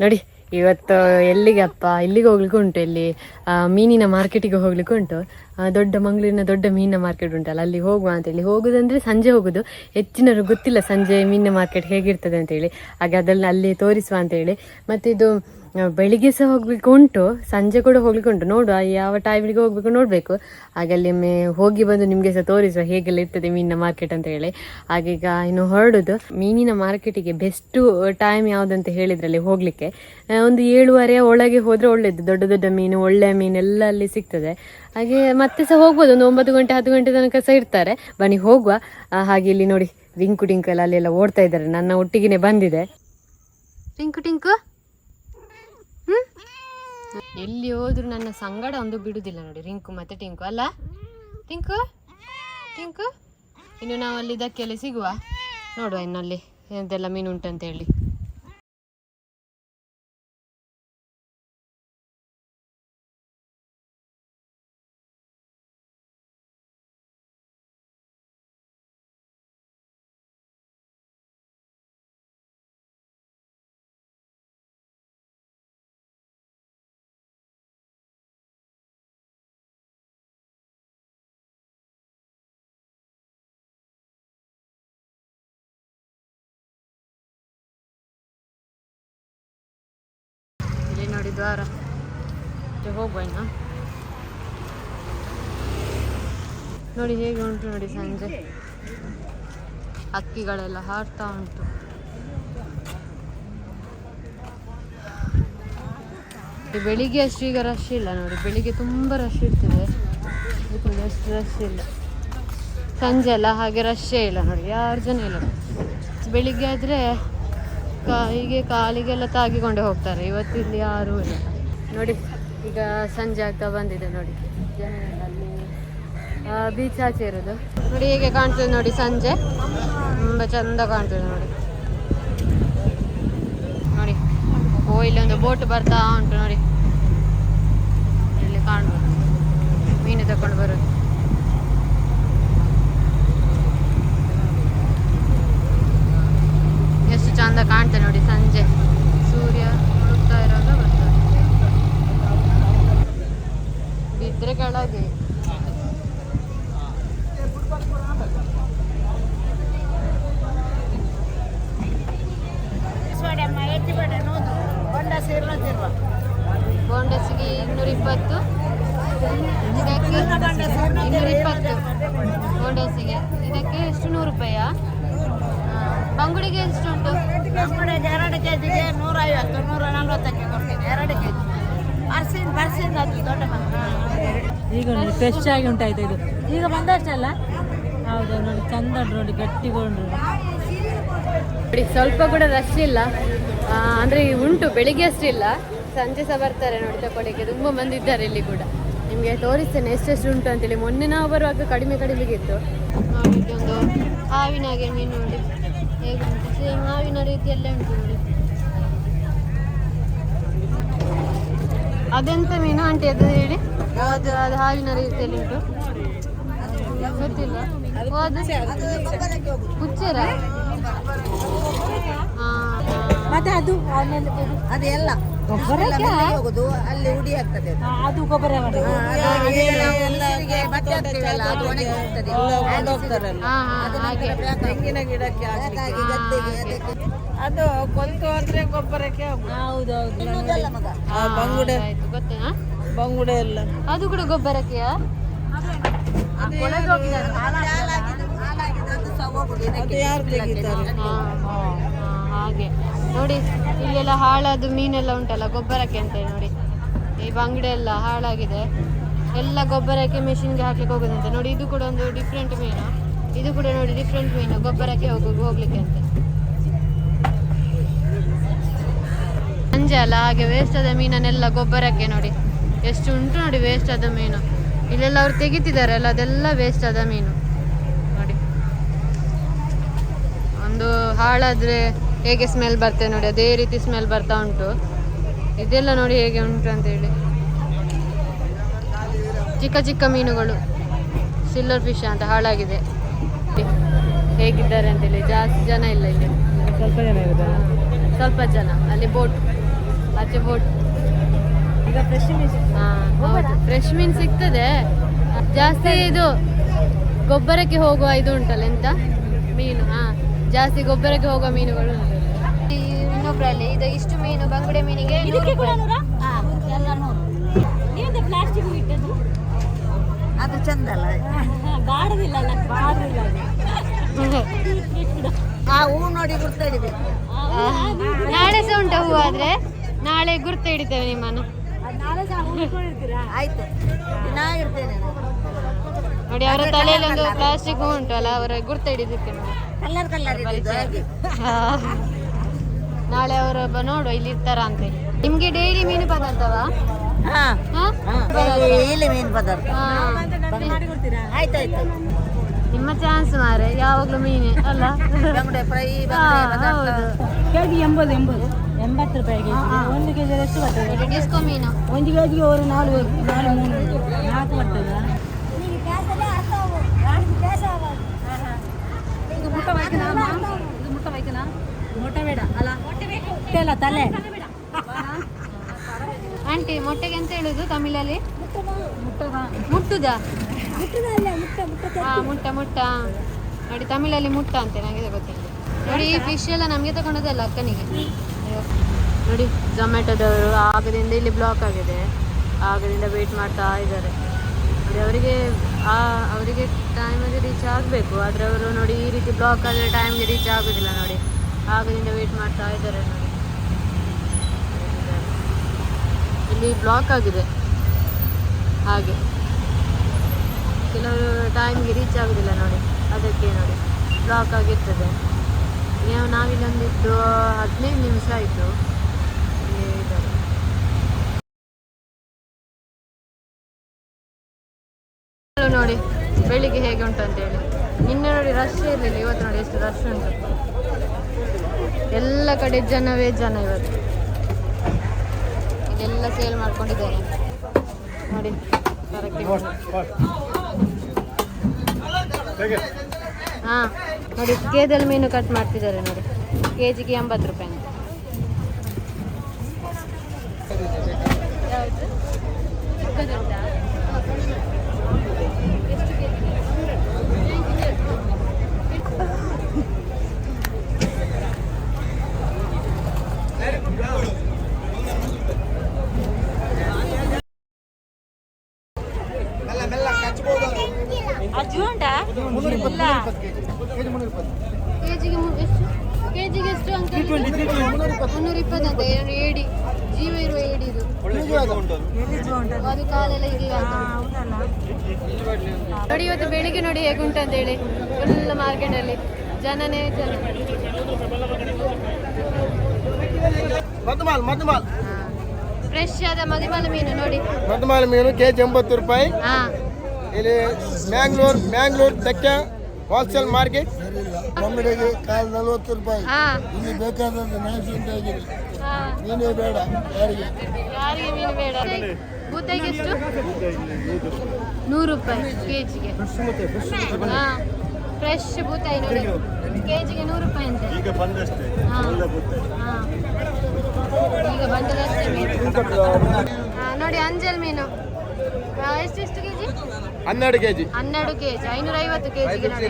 ನೋಡಿ ಇವತ್ತು ಎಲ್ಲಿಗಪ್ಪ, ಇಲ್ಲಿಗೆ ಹೋಗ್ಲಿಕ್ಕೆ ಉಂಟು. ಇಲ್ಲಿ ಮೀನಿನ ಮಾರ್ಕೆಟಿಗೆ ಹೋಗ್ಲಿಕ್ಕೆ ಉಂಟು. ಮಂಗಳೂರಿನ ದೊಡ್ಡ ಮೀನಿನ ಮಾರ್ಕೆಟ್ ಉಂಟಲ್ಲ, ಅಲ್ಲಿ ಹೋಗುವ ಅಂತೇಳಿ. ಹೋಗುದಂದ್ರೆ ಸಂಜೆ ಹೋಗುದು. ಹೆಚ್ಚಿನವರು ಗೊತ್ತಿಲ್ಲ ಸಂಜೆ ಮೀನಿನ ಮಾರ್ಕೆಟ್ ಹೇಗಿರ್ತದೆ ಅಂತೇಳಿ. ಹಾಗೆ ಅದನ್ನು ಅಲ್ಲಿ ತೋರಿಸುವ ಅಂತೇಳಿ. ಮತ್ತು ಇದು ಬೆಳಿಗ್ಗೆ ಸಹ ಹೋಗ್ಲಿಕ್ಕೆ ಉಂಟು, ಸಂಜೆ ಕೂಡ ಹೋಗ್ಲಿಕ್ಕೆ ಉಂಟು. ನೋಡುವ ಯಾವ ಟೈಮಿಗೆ ಹೋಗ್ಬೇಕು ನೋಡಬೇಕು. ಹಾಗೆ ಅಲ್ಲಿ ಹೋಗಿ ಬಂದು ನಿಮಗೆ ಸಹ ತೋರಿಸುವ ಹೇಗೆಲ್ಲ ಇರ್ತದೆ ಮೀನಿನ ಮಾರ್ಕೆಟ್ ಅಂತ ಹೇಳಿ. ಹಾಗೀಗ ಇನ್ನು ಹೊರಡುದು. ಮೀನಿನ ಮಾರ್ಕೆಟಿಗೆ ಬೆಸ್ಟ್ ಟೈಮ್ ಯಾವುದಂತ ಹೇಳಿದ್ರಲ್ಲಿ ಹೋಗ್ಲಿಕ್ಕೆ ಒಂದು 7:30 ಒಳಗೆ ಹೋದ್ರೆ ಒಳ್ಳೇದು. ದೊಡ್ಡ ದೊಡ್ಡ ಮೀನು, ಒಳ್ಳೆ ಮೀನೆಲ್ಲ ಅಲ್ಲಿ ಸಿಗ್ತದೆ. ಹಾಗೆ ಮತ್ತೆ ಸಹ ಹೋಗ್ಬೋದು, ಒಂದು 9 ಗಂಟೆ 10 ಗಂಟೆ ತನಕ ಸಹ ಇರ್ತಾರೆ. ಬನ್ನಿ ಹೋಗುವ. ಹಾಗೆ ಇಲ್ಲಿ ನೋಡಿ ರಿಂಕು ಟಿಂಕಲ್ ಅಲ್ಲೆಲ್ಲ ಓಡ್ತಾ ಇದ್ದಾರೆ, ನನ್ನ ಒಟ್ಟಿಗೆನೆ ಬಂದಿದೆ. ಟಿಂಕು ಟಿಂಕು ಎಲ್ಲಿ ಹೋದ್ರು ನನ್ನ ಸಂಗಡ ಒಂದು ಬಿಡುದಿಲ್ಲ ನೋಡಿ, ರಿಂಕು ಮತ್ತೆ ಟಿಂಕು ಅಲ್ಲ. ಟಿಂಕು ಟಿಂಕು ಇನ್ನು ನಾವಲ್ಲಿ ಇದಕ್ಕೆಲ್ಲ ಸಿಗುವ, ನೋಡುವ ಇನ್ನಲ್ಲಿ ಎಂತೆಲ್ಲ ಮೀನು ಉಂಟಂತ ಹೇಳಿ. ನೋಡಿ ದ್ವಾರ ಹೋಗುವ ಇನ್ನು. ನೋಡಿ ಹೇಗೆ ಉಂಟು ನೋಡಿ, ಸಂಜೆ ಹಕ್ಕಿಗಳೆಲ್ಲ ಹಾರ್ತಾ ಉಂಟು. ಬೆಳಿಗ್ಗೆ ಅಷ್ಟು ಈಗ ರಶ್ ಇಲ್ಲ ನೋಡಿ, ಬೆಳಿಗ್ಗೆ ತುಂಬ ರಶ್ ಇರ್ತದೆ, ಅಷ್ಟು ರಶ್ ಇಲ್ಲ. ಸಂಜೆ ಅಲ್ಲ, ಹಾಗೆ ರಶ್ಶೇ ಇಲ್ಲ ನೋಡಿ, ಯಾರು ಜನ ಇಲ್ಲ. ಬೆಳಿಗ್ಗೆ ಆದರೆ ಹೀಗೆ ಕಾಲಿಗೆಲ್ಲ ತಾಗಿಕೊಂಡೆ ಹೋಗ್ತಾರೆ, ಇವತ್ತು ಇಲ್ಲಿ ಯಾರೂ ಇಲ್ಲ ನೋಡಿ. ಈಗ ಸಂಜೆ ಆಗ್ತಾ ಬಂದಿದೆ ನೋಡಿ, ಜನ ಅಲ್ಲಿ ಬೀಚ್ ಆಚೆ ಇರೋದು ನೋಡಿ ಹೇಗೆ ಕಾಣ್ತದೆ ನೋಡಿ. ಸಂಜೆ ತುಂಬ ಚಂದ ಕಾಣ್ತದೆ ನೋಡಿ. ನೋಡಿ ಇಲ್ಲೊಂದು ಬೋಟ್ ಬರ್ತಾ ಉಂಟು ನೋಡಿ, ಇಲ್ಲಿ ಕಾಣ್ಬೋದು ಮೀನು ತಕೊಂಡು ಬರೋದು. ಎಷ್ಟು ಚಂದ ಕಾಣ್ತದೆ ನೋಡಿ ಸಂಜೆ, ಸೂರ್ಯ ಮುಳುಗ್ತಾ ಇರುವಾಗ ಬರ್ತದೆ. ಬಿದ್ರೆ ಕೆಳಗೆ ಬೋಂಡಸಿಗೆ 220, ಇದಕ್ಕೆ 220 ಬೋಂಡಸಿಗೆ. ಇದಕ್ಕೆ ಎಷ್ಟು 100 ರೂಪಾಯಾ? ಬಂಗುಡಿಗೆ ಎಷ್ಟು ಉಂಟು? 2 ಕೆಜಿಗೆ 150, 140ಕ್ಕೆ ಕೊಡ್ತೀನಿ. 2 ಕೆಜಿ ಬರ್ಸಿಂದ ಅದು ದೊಡ್ಡ ಈಗ ನೋಡಿ ಫ್ರೆಶ್ ಆಗಿ ಉಂಟಾಯ್ತು ಇದು, ಈಗ ಬಂದಷ್ಟಲ್ಲ. ಹೌದು ನೋಡಿ, ಚಂದ ನೋಡಿ, ಗಟ್ಟಿಗೊಂಡ್ರು ನೋಡಿ. ಸ್ವಲ್ಪ ಕೂಡ ರಶ್ ಇಲ್ಲ, ಅಂದರೆ ಉಂಟು, ಬೆಳಿಗ್ಗೆ ಅಷ್ಟಿಲ್ಲ, ಸಂಜೆ ಸಹ ಬರ್ತಾರೆ ನೋಡಿ ತಗೊಳ್ಳಿಕ್ಕೆ. ತುಂಬ ಮಂದಿ ಇದ್ದಾರೆ ಇಲ್ಲಿ ಕೂಡ. ನಿಮಗೆ ತೋರಿಸ್ತೇನೆ ಎಷ್ಟೆಷ್ಟು ಉಂಟು ಅಂತೇಳಿ. ಮೊನ್ನೆ ನಾವು ಬರುವಾಗ ಕಡಿಮೆಗಿತ್ತು ನೋಡಿ. ಇದೊಂದು ಹಾವಿನಾಗೆ ಮೀನು ನೋಡಿ ಹೇಗೆ ಉಂಟು, ಸೇಮ್ ಹಾವಿನ ರೀತಿಯಲ್ಲೇ ಉಂಟು ನೋಡಿ. ಅದೆಂತ ಮೀನು ಆಂಟಿ ಅದು ಹೇಳಿ? ಅದು ಹಾವಿನ ರೀತಿಯಲ್ಲಿ ಉಂಟು, ಗೊತ್ತಿಲ್ಲ. ಹುಚ್ಚರ ಮತ್ತೆ ಅದು ಅದೆಲ್ಲ ಹೋಗುದು ಅಲ್ಲಿ ಉಡಿ ಆಗ್ತದೆ, ಅದು ಗೊಬ್ಬರ ತೆಂಗಿನ ಗಿಡಕ್ಕೆ ಅದು ಕೊಲ್ತು ಅಂದ್ರೆ ಗೊಬ್ಬರಕ್ಕೆ. ಹೌದೌದು, ಬಂಗುಡೆ ಗೊತ್ತೇನಾ? ಬಂಗುಡೆ ಎಲ್ಲ ಅದು ಕೂಡ ಗೊಬ್ಬರಕ್ಕೆ. ಯಾರು ತೆಗಿತಾರೆ ಹಾಗೆ ನೋಡಿ. ಇಲ್ಲೆಲ್ಲ ಹಾಳಾದ ಮೀನೆಲ್ಲ ಉಂಟಲ್ಲ ಗೊಬ್ಬರಕ್ಕೆ ಅಂತೇಳಿ ನೋಡಿ. ಈ ಬಂಗಡೆ ಎಲ್ಲ ಹಾಳಾಗಿದೆ, ಎಲ್ಲ ಗೊಬ್ಬರಕ್ಕೆ ಮೆಷಿನ್ಗೆ ಹಾಕ್ಲಿಕ್ಕೆ ಹೋಗೋದಂತೆ ನೋಡಿ. ಇದು ಕೂಡ ಒಂದು ಡಿಫ್ರೆಂಟ್ ಮೀನು, ಇದು ಕೂಡ ನೋಡಿ ಡಿಫ್ರೆಂಟ್ ಮೀನು, ಗೊಬ್ಬರಕ್ಕೆ ಹೋಗ್ಲಿಕ್ಕೆ ಅಂತ. ಸಂಜೆ ಅಲ್ಲ, ಹಾಗೆ ವೇಸ್ಟ್ ಆದ ಮೀನನ್ನೆಲ್ಲ ಗೊಬ್ಬರಕ್ಕೆ ನೋಡಿ ಎಷ್ಟು ಉಂಟು ನೋಡಿ, ವೇಸ್ಟ್ ಆದ ಮೀನು. ಇಲ್ಲೆಲ್ಲ ಅವ್ರು ತೆಗಿತಿದ್ದಾರೆ ಅಲ್ಲ, ಅದೆಲ್ಲ ವೇಸ್ಟ್ ಆದ ಮೀನು ನೋಡಿ. ಒಂದು ಹಾಳಾದ್ರೆ ಹೇಗೆ ಸ್ಮೆಲ್ ಬರ್ತದೆ ನೋಡಿ, ಅದೇ ರೀತಿ ಸ್ಮೆಲ್ ಬರ್ತಾ ಉಂಟು. ಇದೆಲ್ಲ ನೋಡಿ ಹೇಗೆ ಉಂಟು ಅಂತೇಳಿ. ಚಿಕ್ಕ ಚಿಕ್ಕ ಮೀನುಗಳು, ಸಿಲ್ವರ್ ಫಿಶ್ ಅಂತ ಹಾಳಾಗಿದೆ. ಹೇಗಿದ್ದಾರೆ ಅಂತೇಳಿ. ಜಾಸ್ತಿ ಜನ ಇಲ್ಲ ಇಲ್ಲಿ, ಸ್ವಲ್ಪ ಜನ ಇರೋದಾ? ಸ್ವಲ್ಪ ಜನ. ಅಲ್ಲಿ ಬೋಟ್ ಆಚೆ ಬೋಟ್. ಈಗ ಫ್ರೆಶ್ ಮೀನು ಫ್ರೆಶ್ ಮೀನು ಸಿಗ್ತದೆ. ಜಾಸ್ತಿ ಇದು ಗೊಬ್ಬರಕ್ಕೆ ಹೋಗುವ ಇದು ಉಂಟಲ್ಲ ಎಂತ ಮೀನು, ಜಾಸ್ತಿ ಗೊಬ್ಬರಕ್ಕೆ ಹೋಗುವ ಮೀನುಗಳು ಉಂಟು. ಇನ್ನೊಬ್ರಲ್ಲಿ ಇದು ಇಷ್ಟು ಮೀನು ಬಂಗುಡೆ ಮೀನಿಗೆ ಇದಕ್ಕೆ ಕೂಡ 100? ಎಲ್ಲ 100. ನೀವಂತ ಪ್ಲಾಸ್ಟಿಕ್ ಇಟ್ಟದ್ದು ಅದು ಚಂದ ಅಲ್ಲ, ಬಾಡದಿಲ್ಲ ಅಲ್ಲ, ಬಾಡದಿಲ್ಲ ಆ ಹೂ ನೋಡಿ ಗುರ್ತ ಹಿಡಿಬೇಕು. ನಾಳೆ ಸಹ ಉಂಟ ಹೂ, ಆದ್ರೆ ನಾಳೆ ಗುರ್ತು ಹಿಡಿತೇವೆ ನಿಮ್ಮನ್ನು. ನಾಳೆ ಸಹ ಉಳ್ಕೊಂಡಿರ್ತೀರಾ? ಆಯ್ತು, ಚೆನ್ನಾಗಿರ್ತೇನೆ ನೋಡಿ ಅವರ ತಲೆಯಲ್ಲಿ ಒಂದು ಪ್ಲಾಸ್ಟಿಕ್ ಹೂ ಉಂಟು ಅಲ್ಲ, ಅವರ ಗುರ್ತು ಹಿಡಿದಕ್ಕೆ ನೋಡಿ. ಕಲ್ಲರ್ ಹಾಗೆ. ನಾಳೆ ಅವರು ನೋಡುವ ಇಲ್ಲಿ ಇರ್ತಾರ ಅಂತ. ನಿಮ್ಗೆ ಡೈಲಿ ಮೀನು ಪದಾರ್ಥವಾ? ಇಲ್ಲಿ ಮೀನು ಪದಾರ್ಥ. ಮಾಡಿಕೊಡ್ತೀರಾ? ಆಯ್ತಾಯ್ತು, ನಿಮ್ಮ ಚಾನ್ಸ್ ಮಾರೆ, ಯಾವಾಗ್ಲೂ ಮೀನೆ ಅಲ್ಲ. ಬಂಗುಡೆ ಫ್ರೈ, ಹೌದು. ಕೆಜಿ 80 ರೂಪಾಯಿ ಕೆಜಿ. 1 ಕೆಜಿ ಎಷ್ಟು ಬರ್ತದೆ? ಡಿಸ್ಕೋ ಮೀನು 1 ಕೆಜಿಗೆ ಅವರು 4 ಬರ್ತದ. ಇದು ಮುಟ್ಟ ಬೈಕನಾ? ಇದು ಮುಟ್ಟ ಬೈಕನಾ? ಮೊಟ್ಟೆ ಬೇಡ ಅಲ್ಲ, ಮೊಟ್ಟೆ ಅಲ್ಲ, ತಲೆ. ಆಂಟಿ ಮೊಟ್ಟೆಗೆ ಅಂತ ಹೇಳುದು ತಮಿಳಲ್ಲಿ? ಮುಟ್ಟದ ಮುಟ್ಟ ಮುಟ್ಟ ನೋಡಿ, ತಮಿಳಲ್ಲಿ ಮುಟ್ಟ ಅಂತೆ, ನನಗೆ ಗೊತ್ತಿಲ್ಲ. ನೋಡಿ ಈ ಫಿಶ್ ಎಲ್ಲ ನಮಗೆ ತಗೊಂಡದಲ್ಲ ಅಕ್ಕನಿಗೆ. ನೋಡಿ ಝೊಮ್ಯಾಟೊದವರು ಆಗದಿಂದ ಇಲ್ಲಿ ಬ್ಲಾಕ್ ಆಗಿದೆ, ಆಗದಿಂದ ವೇಟ್ ಮಾಡ್ತಾ ಇದ್ದಾರೆ. ನೋಡಿ ಅವರಿಗೆ ಟೈಮಿಗೆ ರೀಚ್ ಆಗಬೇಕು, ಆದರೆ ಅವರು ನೋಡಿ ಈ ರೀತಿ ಬ್ಲಾಕ್ ಆದರೆ ಟೈಮ್ಗೆ ರೀಚ್ ಆಗೋದಿಲ್ಲ. ನೋಡಿ ಆಗದಿಂದ ವೇಟ್ ಮಾಡ್ತಾ ಇದ್ದಾರೆ. ನೋಡಿ ಇಲ್ಲಿ ಬ್ಲಾಕ್ ಆಗಿದೆ, ಹಾಗೆ ಕೆಲವರು ಟೈಮ್ಗೆ ರೀಚ್ ಆಗೋದಿಲ್ಲ. ನೋಡಿ ಅದಕ್ಕೆ ನೋಡಿ ಬ್ಲಾಕ್ ಆಗಿರ್ತದೆ. ನಾವಿಲ್ಲಿ ಒಂದಿದ್ದು 15 ನಿಮಿಷ ಆಯಿತು. ನೋಡಿ ಬೆಳಿಗ್ಗೆ ಹೇಗೆ ಉಂಟು ಅಂತೇಳಿ. ನಿನ್ನೆ ನೋಡಿ ರಶ್ ಇರಲಿಲ್ಲ, ಇವತ್ತು ನೋಡಿ ಎಷ್ಟು ರಶ್ ಉಂಟು. ಎಲ್ಲ ಕಡೆ ಜನವೇ ಜನ ಇವತ್ತು. ಇದೆಲ್ಲ ಸೇಲ್ ಮಾಡ್ಕೊಂಡಿದ್ದಾರೆ ನೋಡಿ. ಹಾಂ ನೋಡಿ, ಕೇದಲ್ ಮೀನು ಕಟ್ ಮಾಡ್ತಿದ್ದಾರೆ ನೋಡಿ, ಕೆಜಿಗೆ 80 ರೂಪಾಯಿ ಅಂತ. ಯಾವುದು ಚಿಕ್ಕದುಂಟಾ? ಎಷ್ಟು ಕೆಜಿ? ಅಜ್ಜು ಉಂಟಾ? ಕೆಜಿಗೆ ಎಷ್ಟು ಅಂತ? 320 ಅಂತ. ಏಡಿ, ಜೀವ ಇರುವ ಏಡಿ ಇದು. ಅದು ಕಾಲೆಲ್ಲ ಇಲ್ಲ ನೋಡಿ. ಇವತ್ತು ಬೆಳಿಗ್ಗೆ ನೋಡಿ ಹೇಗೆ ಉಂಟು ಅಂತ ಹೇಳಿ, ಫುಲ್ ಮಾರ್ಕೆಟಲ್ಲಿ ಜನನೇ ಜನ. ಫ್ರೆಶ್ ಆದ ಮದಿಮಾಲ ಮೀನು ನೋಡಿ. ಮದಿಮಾಲ ಮೀನು ಕೆಜಿ 80 ರೂಪಾಯಿ. ಇಲ್ಲಿ ಮ್ಯಾಂಗ್ಳೂರ್ ತೆಕ್ಕೆ ಹೋಲ್ಸೇಲ್ ಮಾರ್ಕೆಟ್. ಬಂಗಡೆಗೆ ಕಾಲು 40 ರೂಪಾಯಿ. ಇಲ್ಲಿ ಬೇಕಾದಂತ ಮೆಣಸಿನಕಾಯಿ ಮೀನೇ ಬೇಡ ಯಾರಿಗೆ ಮೀನು ಬೇಡ. ಬೂತಾಯಿಗೆ ಎಷ್ಟು? 100 ರೂಪಾಯಿ ಕೆಜಿಗೆ. ಫ್ರೆಶ್ ಬೂತಾಯಿ ನೋಡಿ, ಕೆಜಿಗೆ 100 ರೂಪಾಯಿ ಅಂತೆ. ಈಗ ಬಂದದಷ್ಟೇ ಮೀನು. ನೋಡಿ ಅಂಜಲ್ ಮೀನು ಎಷ್ಟೆಷ್ಟು ಕೆಜಿ? 12 ಕೆಜಿ. 550 ಕೆಜಿಗೆ ನೋಡಿ.